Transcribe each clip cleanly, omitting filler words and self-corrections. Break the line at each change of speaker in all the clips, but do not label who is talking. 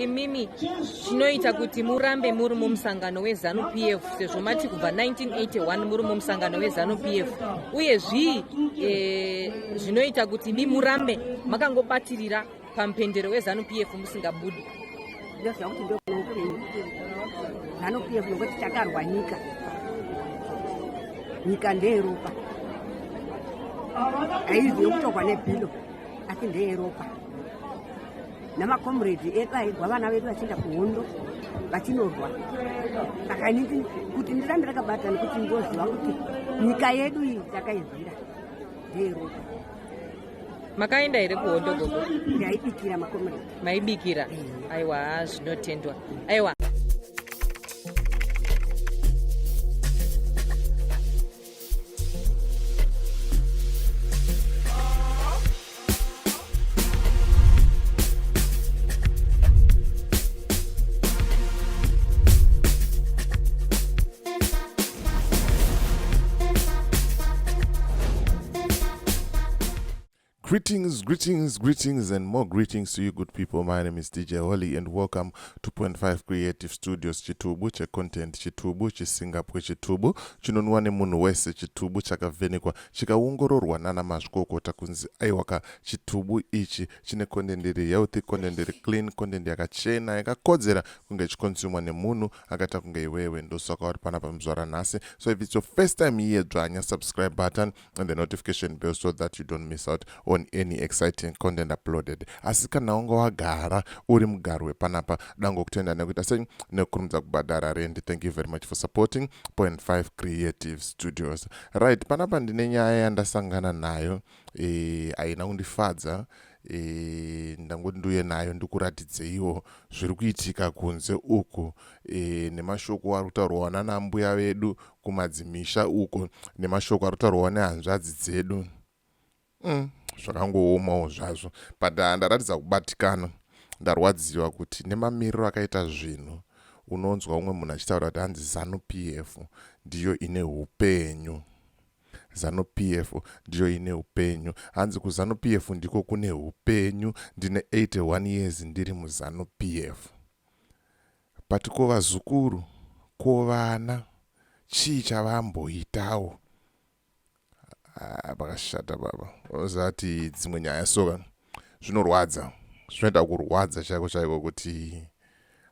imimi zvinoita kuti murambe muri mumusangano weZanu PF sezvo mati kubva 1981 muri mumusangano weZanu PF uye zvii zvinoita kuti murambe makangobatirira pamupendero weZanu PF musingabudi?
Ndozvakuti ndokuupenyu ZANU PF nokuti takarwa nyika ndeyeropa, haizi yokutorwa nebhilo asi ndeyeropa. Namakomredi edu airwa vana vedu vachienda kuhondo vachinorwa. Saka inini kuti ndirambe rakabata nekuti ndoziva kuti nyika yedu iyi takaizvira ndeyeropa.
Makaenda here kuhondo gogo?
Ndaibikira makomredi.
Maibikira? Aiwa, zvinotendwa. Aiwa.
Greetings, and more greetings to you, good people. My name is DJ Holly, and welcome to 0.5 Creative Studios Chitubu, che content Chitubu, che Singapore Chitubu, chinonwane munhu wese Chitubu chakavhenekwa chikaongororwa nana mazvikokota kunzi aiwaka Chitubu ichi chine content iri healthy, content iri clean, content yakachena yakakodzera kunge chikonsumwa nemunhu akata kunge iwewe. Ndosaka uri panapa muzvara nhasi. So if it's your first time here, dzvanya subscribe button and the notification bell so that you don't miss out on any exciting content uploaded. Asi kana wanga wagara uri mugaro wepanapa dango kutenda nekuita sei nekurumidza kubhadhara rent. Thank you very much for supporting 0.5 Creative Studios. Right, panapa ndine nyaya yandasangana nayo aina kundifadza. Ndangoti nduye nayo ndikuratidzewo zviri kuitika kunze uku, nemashoko ari kutaurwa nana mbuya vedu kumadzimisha uko, nemashoko ari kutaurwa nehanzvadzi dzedu. Zvakangoomawo zvazvo, but ndaratidza kubatikana. Ndarwadziwa kuti nemamiriro akaita zvinhu unonzwa umwe munhu achitaura kuti hanzi ZANU PF ndiyo ine upenyu. ZANU PF ndiyo ine upenyu. Hanzi kuZANU PF ndiko kune upenyu. Ndine 81 years ndiri muZANU PF. But ko vazukuru, ko vana, chii chavamboitawo? Bakashata baba. Ozati dzimwe nyaya soka zvinorwadza. Zvinoita kurwadza chaiko kuti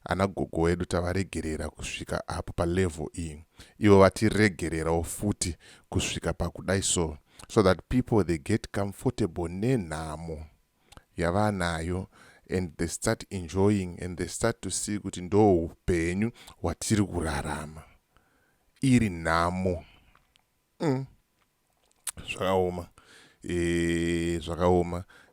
ana gogo edu tavaregerera kusvika apo palevel iyi. Ivo vatiregererawo futi kusvika pakudai so that people they get comfortable nenhamo yavanayo, and they start enjoying and they start to see kuti ndo upenyu watiri kurarama iri nhamo. Zvakaoma.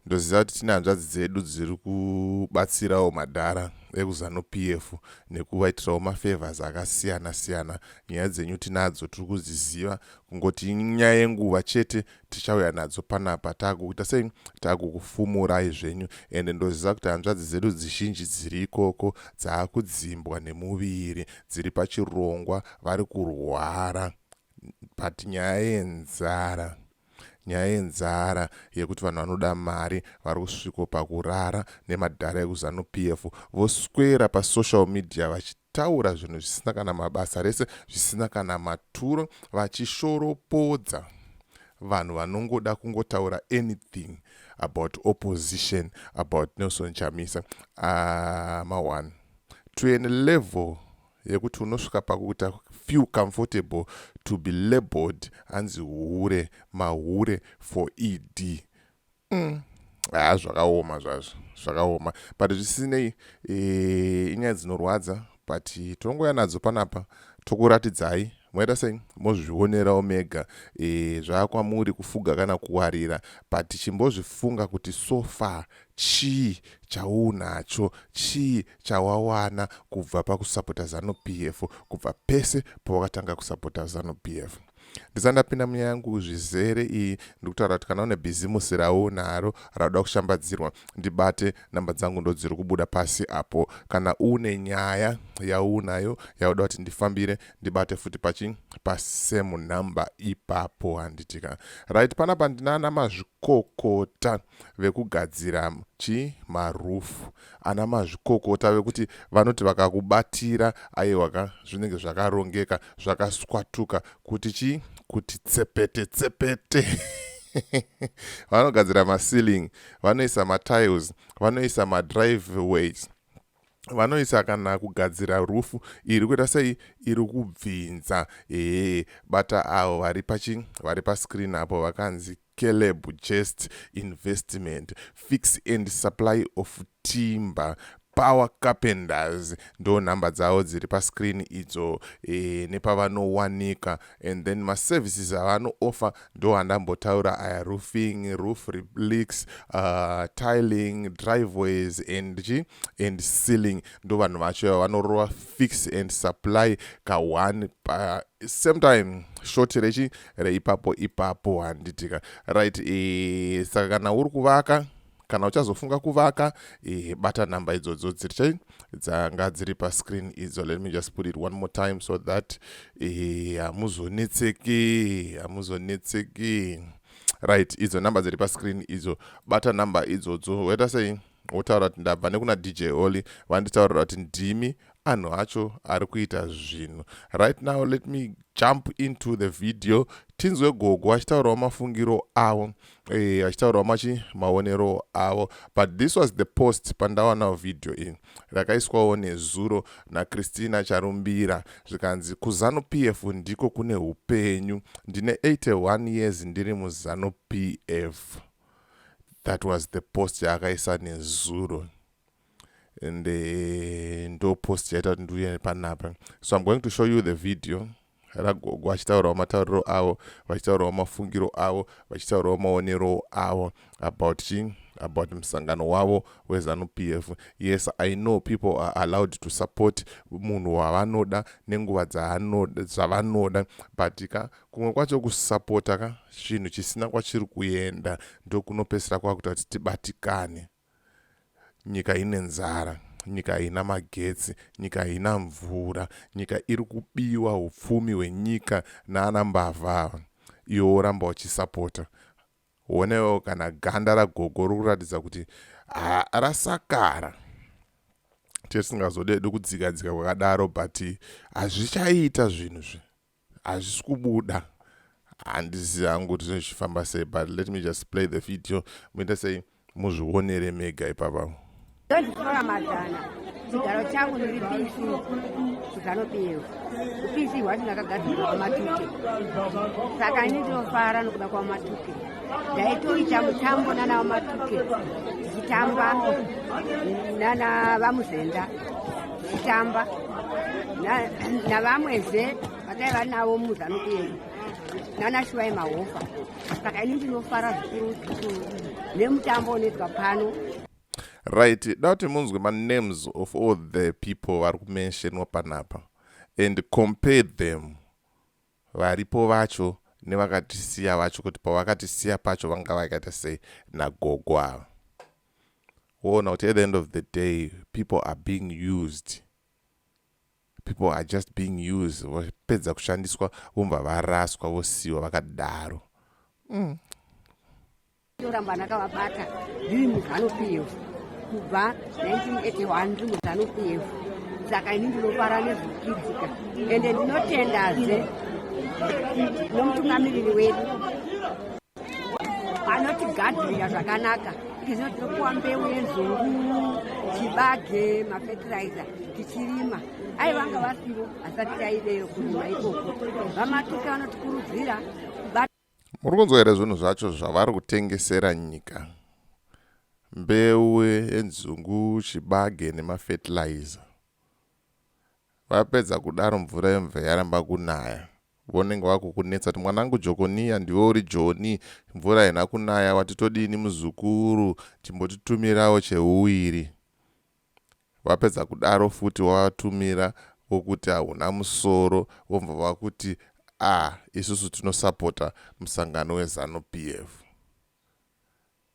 Ndoziva kuti tina hanzvadzi dzedu dziri kubatsirawo madhara ekuZANU PF nekuvaitirawo mafavors akasiyana siyana. Nyaya dzenyu tinadzo tiri kuziziva, kungoti nyaya yenguva chete tichauya nadzo panapa takuita sei takukufumurai zvenyu. Ende ndoziva kuti hanzvadzi dzedu zizhinji dziri ikoko dzaakudzimbwa nemuviri, dziri pachirongwa, vari kurwara. But nyaya yenzara yekuti vanhu vanoda mari vari kusvika pakurara nemadhara ekuZANU PF, voswera pasocial media vachitaura zvinhu zvisina kana mabasa rese, zvisina kana maturo, vachishoropodza vanhu vanongoda kungotaura anything about opposition, about Nelson Chamisa. Mawan to an level yekuti unosvika pakuita feel comfortable to be labeled anzi hure, mahure for ED. Zvakaoma zvazvo, zvakaoma. But zvisinei, inyaya dzinorwadza, but tongoya nadzo panapa tokuratidzai. Mwaita sei mozvionerawo mega zvaakwamuri kufuga kana kuwarira, but chimbozvifunga kuti so far chii chaunacho, chii chawawana kubva pakusapota ZANU PF, kubva pese pawakatanga kusapota ZANU PF. Ndisandapinda munyaya yangu zvizere iyi, ndikutaura kuti kana une bhizimusi raunaro rauda kushambadzirwa, ndibate, namba dzangu ndo dziri kubuda pasi apo. Kana une nyaya yaunayo yauda kuti ndifambire, ndibate futi pasemu namba ipapo handitika. Right, panapa ndinana mazvikokota vekugadzira marufu. Ana mazvikokota vekuti vanoti vakakubatira aiwa zvinenge zvakarongeka zvakaswatuka kuti kuti tsepete vanogadzira maceiling, vanoisa matiles, vanoisa madriveways, vanoisa kana kugadzira rufu iri kuita sei iri kubvinza. Bata avo vari pascreen apo vakanzi Caleb Just Investment, Fix and Supply of Timber, Power Carpenters, ndo nhamba dzavo dziri pascreen idzo nepavanowanika. And then maservices avano offer ndo andambotaura aya: roofing, roof leaks, tiling, driveways and ceiling. Ndo vanhu vacho vanorova fix and supply ka1 pa same time short reipapo handitika right. Saka kana uri kuvaka kana uchazofunga kuvaka, bata namba idzodzo dzanga dziri pascreen idzo. Let me just put it one more time so that hamuzonetseki. Right, idzo namba dziri pascreen idzo, bata namba idzodzo. Weta sei wotaura kuti ndabva nekuna DJ Holly, vanditaurira kuti ndimi anhu acho ari kuita zvinhu. Right now let me jump into the video. Tinzwe gogo achitaurawo mafungiro avo, achitaurawo maonero avo. But this was the post pandawana video iyi rakaiswawo nezuro naChristina Charumbira, zvikanzi kuZanu PF ndiko kune hupenyu. Ndine 81 years ndirimu Zanu PF. That was the post yakaisa nezuro. And ndo post yaita kuti ndiuye panapa. So I'm going to show you the video. Ragogo vachitaurawo matauriro avo, vachitaurawo mafungiro avo, vachitaurawo maonero avo about musangano wavo weZanu PF. Yes, I know people are allowed to support munhu wavanoda nenguva dzavanoda, but kumwe kwacho kusupporta chinhu chisina kwachiri kuenda ndo kunopesera kwakuti kuti tibatikane. Nyika ine nzara, nyika ina magetsi, nyika ina mvura, nyika iri kubiwa upfumi hwenyika naana mbavha. Iwo oramba uchisapota. Uonewo kana ganda ragogo rikuratidza kuti rasakara. Tisingazodedi kudzika kwakadaro, but hazvichaita zvinhu hazvisi kubuda. Handisi hangu kuti zvinofamba sei, but let me just play the video. Muite sei muzvionere mega ipapo.
Ndikora madhana chigaro changu ndiri PC kuZanu PF. PC hwacho ndakagadzirwa kwamatuke, saka ini ndinofara nokuda kwamatuke. Ndaitoita mutambo nana wamatuke, tichitamba nana vamuzenda, tichitamba navamwezve vakaiva vari navo muZanu PF, nana Shuwai Mahofa. Saka ini ndinofara zvikuru nemutambo unoitwa pano.
Right, daughter munzwe names of all the people vari kumentionwa panapa and compare them. Varipo vacho nevakatisiya vacho, kuti pavakatisiya pacho vanga vakaita sei nagogo ava. Wona kuti at the end of the day people are being used. People are just being used. Vapedza kushandiswa vomva varaswa vosiyiwa vakadaro.
Ndoramba ndakavabata ndiri muZanu PF kubva 1981 ndiri muZanu PF. Saka ini ndinofara nezvikidzika ende ndinotendazve nomutungamiriri wedu anotigadzirira zvakanaka. Izvo tinopuwa mbeu yenzungu, chibage, mafertilizer tichirima. Ai vanga vasivo asati taideyo kurima ikoko. Vamatuke vanotikurudzira.
Muri kunzwa here zvinhu zvacho zvavari kutengesera nyika: mbeu yenzungu, chibage nemafertilizer. Vapedza kudaro mvura yemvura yaramba kunaya, vonenge vakukunetsa kuti mwanangu Jokoniya ndiwe uri Joni, mvura haina kunaya, watitodini muzukuru, chimbotitumirawo cheuwiri. Vapedza kudaro futi wavatumira wokuti hauna musoro, vomva vakuti isusu tinosapota musangano weZanu PF.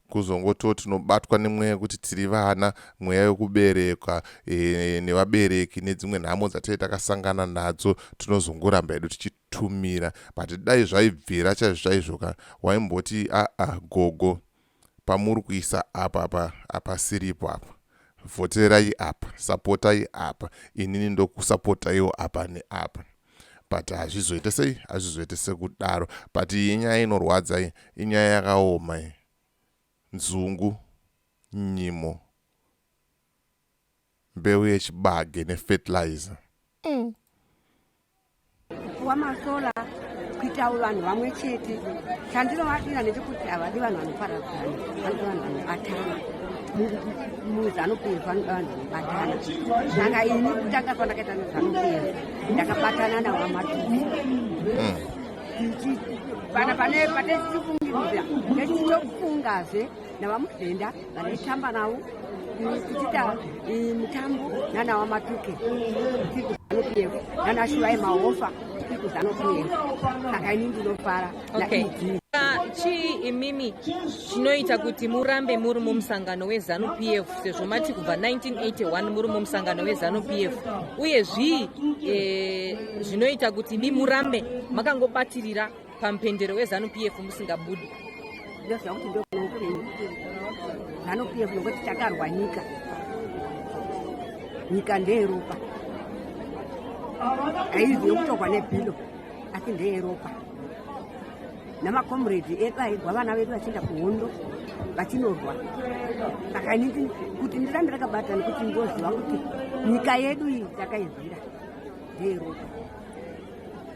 Kuzongoto tinobatwa nemweya yekuti tiri vana, mweya yokuberekwa nevabereki nedzimwe nhamo dzatei takasangana nadzo, tinozongoramba hedu tichitumira. But dai zvaibvira chaizvo waimboti gogo pamuri kuisa apa siripo apa, vhoterai apa, sapotai apa, inini ndokusapotaiwo apa neapa. But hazvizoite sei, hazvizoite sekudaro. But inyaya inorwadza, inyaya yakaoma, nzungu, nyimo, mbeu yechibage nefertilizer.
Wamasola kuitawo vanhu vamwe chete. Chandinovatira ndechekuti havadi vanhu vanoparadzana, vanhu vanobatana. Muzanu-PF vanhu vanobatana. Saka ini kutanga pandakaita nezanu-PF ndakabatana navamatuki. Pana tichifungirira nechitofungazve navamudhenda vanoitamba navo tichita mutambo nanavamatuke zanu-PF nanashuvaye mahofa zanu-PF. Saka ini ndinofara naidzi.
Chii imimi chinoita kuti murambe muri mumusangano weZanu-PF sezvo mati kubva 1981 muri mumusangano weZanu-PF, uye zvii zvinoita kuti murambe makangobatirira pamupendero weZanu-PF musingabudi?
Ndoziva kuti ndokunokupenyu Zanu-PF nokuti takarwa nyika ndeyeropa, haizi yokutorwa nebhilo asi ndeyeropa. Namakomredi edu aigwa vana vedu vachienda kuhondo vachinorwa. Saka inini kuti ndirambe ndakabata nekuti ndoziva kuti nyika yedu iyi takaizvira ndeyeropa.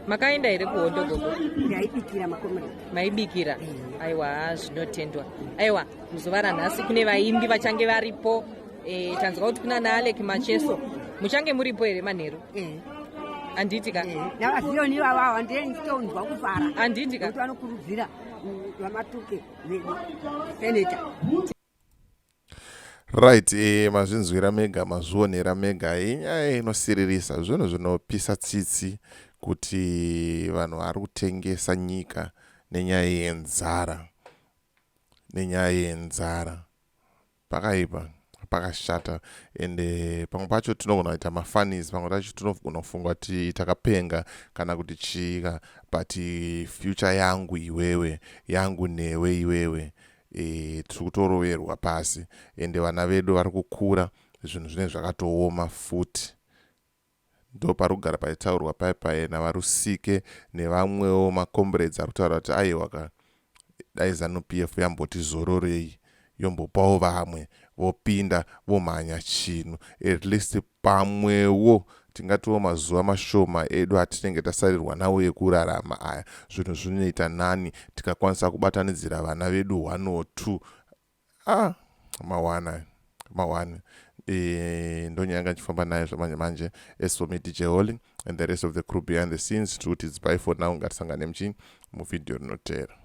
Makaenda here kuhondo gogo?
Ndaibikira makomredi.
Maibikira? Aiwa, zvinotendwa. Aiwa, muzuva ranhasi kune vaimbi vachange varipo. Tanzwa kuti kuna naAlec Macheso. Muchange muripo here manheru? Anditi ka?
Navaziyoni vavavo handei ndichitonzwa kufara.
Anditi ka?
Kuti vanokurudzira vamatuke vedu seneta.
Right, mazvinzwira mega, mazvionera mega, inyaya inosiririsa, zvinhu zvinopisa tsitsi kuti vanhu vari kutengesa nyika nenyaya yenzara. Pakaipa, pakashata, ende pamwe pacho tinogona kuita mafanis, pamwe pacho tinogona kufunga kuti takapenga kana kuti chika, but future yangu iwewe, yangu newe iwewe, tiri kutoroverwa pasi, ende vana vedu vari kukura, zvinhu zvinenge zvakatooma futi. Ndo pari kugara paitaurwa paipai navarusike nevamwewo makomrades ari kutaura kuti aiwa dai Zanu-PF yamboti zororei, yombopawo vamwe vopinda vomhanya chinhu, at least pamwewo tingatiwo mazuva mashoma edu atinenge tasarirwa nawo ekurarama aya, zvinhu zvinoita nani tikakwanisa kubatanidzira vana vedu 1 or 2. Mawana ndonyanga nchifamba naye zvamanje manje. As for me, DJ Holly and the rest of the crew behind the scenes, truth is bye for now. Ngatisangane mchini mu video rinotera.